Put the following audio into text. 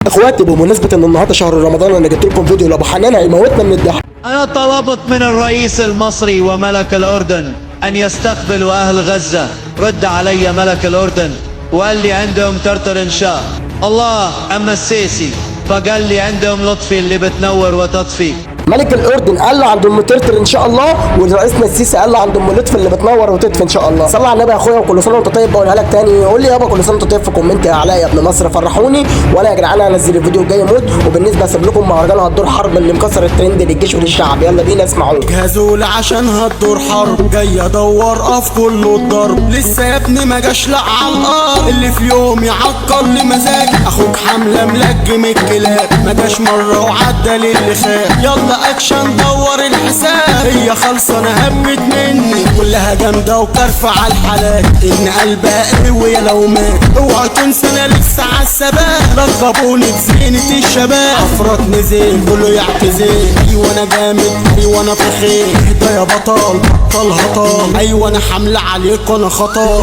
اخواتي بمناسبة ان النهارده شهر رمضان انا جبت لكم فيديو لابو حنان هيموتنا من الضحك. أنا طلبت من الرئيس المصري وملك الأردن أن يستقبلوا أهل غزة. رد علي ملك الأردن وقال لي عندهم ترتر إنشاء الله أما السيسي، فقال لي عندهم لطفي اللي بتنور وتطفي. ملك الاردن قال له عند ام ترتر ان شاء الله، ورئيسنا السيسي قال له عند ام لطفي اللي بتنور وتطفي ان شاء الله. صلى على النبي يا اخويا وكل سنه وانت طيب. بقولها لك تاني، قول لي يابا كل سنه وانت طيب في كومنت يا علاء يا ابن مصر، فرحوني. وانا يا جدعان هنزل الفيديو الجاي موت. وبالنسبه هسيب لكم مهرجان هتدور حرب اللي مكسر الترند للجيش وللشعب، يلا بينا اسمعوه. جهزوا عشان هتدور حرب، جاي ادور في كله الضرب. لسه يا ابني ما جاش لا على الارض اللي في يوم يعكر لي مزاجي. اخوك حمله ملجم الكلاب، ما جاش مره وعدى للي خاب. يلا اكشن دور الحساب، هي خالصه انا همت مني كلها جامده وكرفه على الحالات. ان قلبها قوي لو مات اوعى تنسى انا لسه على الثبات. رغبوني بزينه الشباب، افراد نزين كله يعتزين. ايوه انا جامد ايوه انا فخير، اهدى يا بطل بطل هطال. ايوه انا حمله عليك وانا خطر.